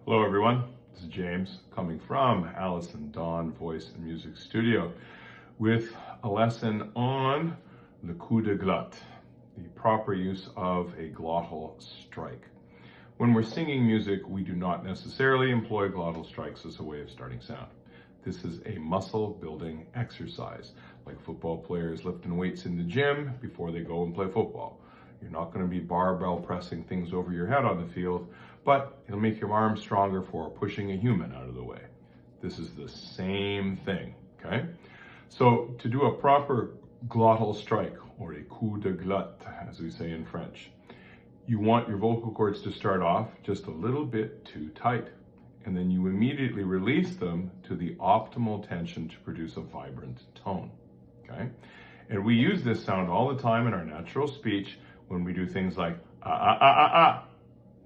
Hello everyone, this is James coming from Alice and Dawn Voice and Music Studio with a lesson on the coup de glotte, the proper use of a glottal strike. When we're singing music, we do not necessarily employ glottal strikes as a way of starting sound. This is a muscle building exercise, like football players lifting weights in the gym before they go and play football. You're not going to be barbell pressing things over your head on the field, but it'll make your arms stronger for pushing a human out of the way. This is the same thing, okay? So to do a proper glottal strike, or a coup de glotte, as we say in French, you want your vocal cords to start off just a little bit too tight, and then you immediately release them to the optimal tension to produce a vibrant tone, okay? And we use this sound all the time in our natural speech when we do things like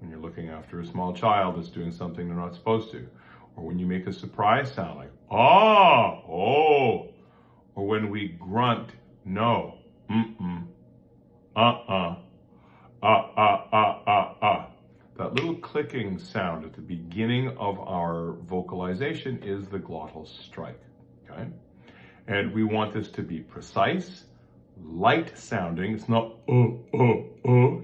when you're looking after a small child that's doing something they're not supposed to, or when you make a surprise sound like oh, or when we grunt no, That little clicking sound at the beginning of our vocalization is the glottal strike, okay? And we want this to be precise, light sounding. It's not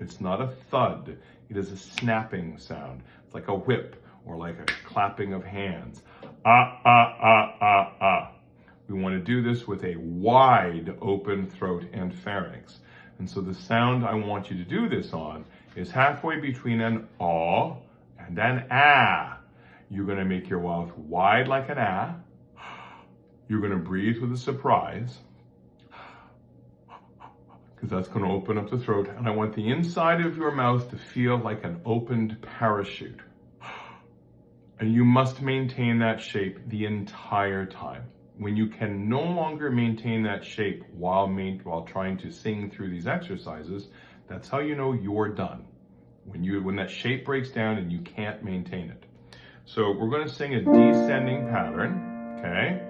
it's not a thud. It is a snapping sound. It's like a whip or like a clapping of hands. We want to do this with a wide open throat and pharynx. And so the sound I want you to do this on is halfway between an ah and an ah. You're going to make your mouth wide like an ah. You're going to breathe with a surprise, because that's going to open up the throat. And I want the inside of your mouth to feel like an opened parachute. And you must maintain that shape the entire time. When you can no longer maintain that shape while trying to sing through these exercises, that's how you know you're done. When that shape breaks down and you can't maintain it. So we're going to sing a descending pattern, okay?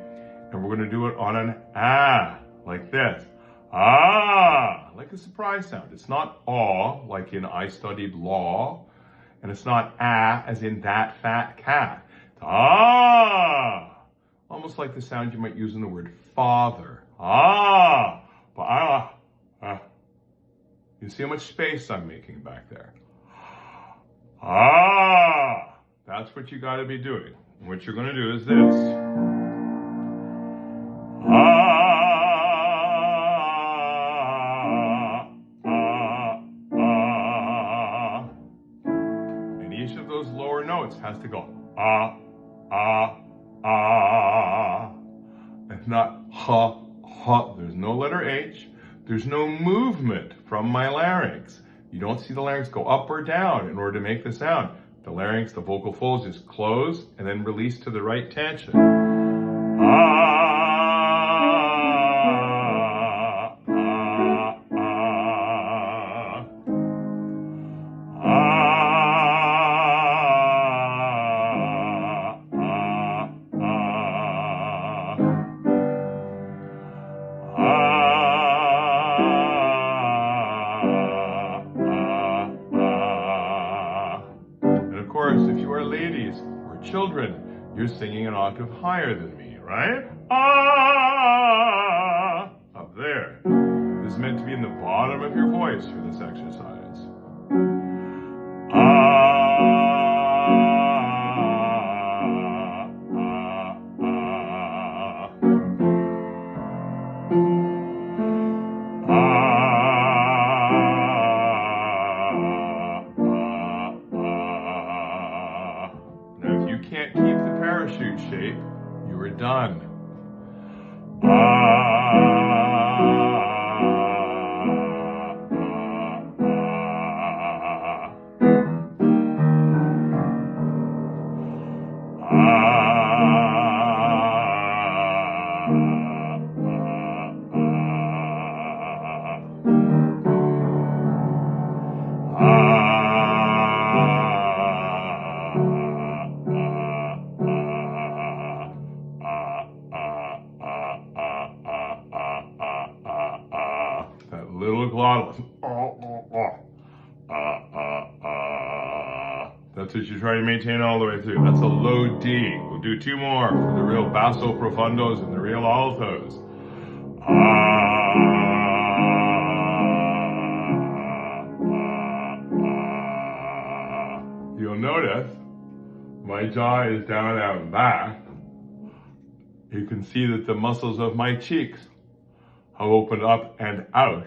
And we're going to do it on an ah, like this. Ah, like a surprise sound. It's not aw, like in I studied law, and it's not ah, as in that fat cat. It's ah, almost like the sound you might use in the word father. Ah, You see how much space I'm making back there? Ah, that's what you got to be doing. What you're going to do is this. And each of those lower notes has to go It's not ha. There's no letter H. There's no movement from my larynx. You don't see the larynx go up or down in order to make the sound. The larynx, the vocal folds, just close and then release to the right tension. Of course, if you are ladies or children, you're singing an octave higher than me, right? Ah, up there. This is meant to be in the bottom of your voice for this exercise. You can't keep the parachute shape, you are done. That's what you try to maintain all the way through. That's a low D. We'll do two more for the real basso profundos and the real altos. You'll notice my jaw is down and back. You can see that the muscles of my cheeks have opened up and out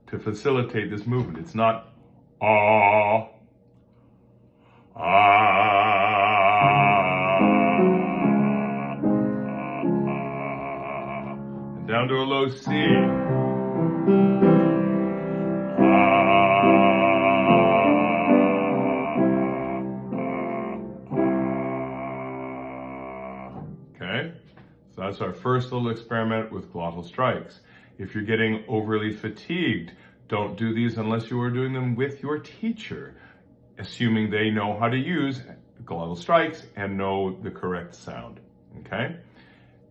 to facilitate this movement. It's not ah, and down to a low C. Okay, so that's our first little experiment with glottal strikes. If you're getting overly fatigued, don't do these unless you are doing them with your teacher, assuming they know how to use glottal strikes and know the correct sound, okay?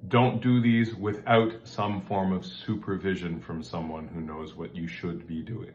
Don't do these without some form of supervision from someone who knows what you should be doing.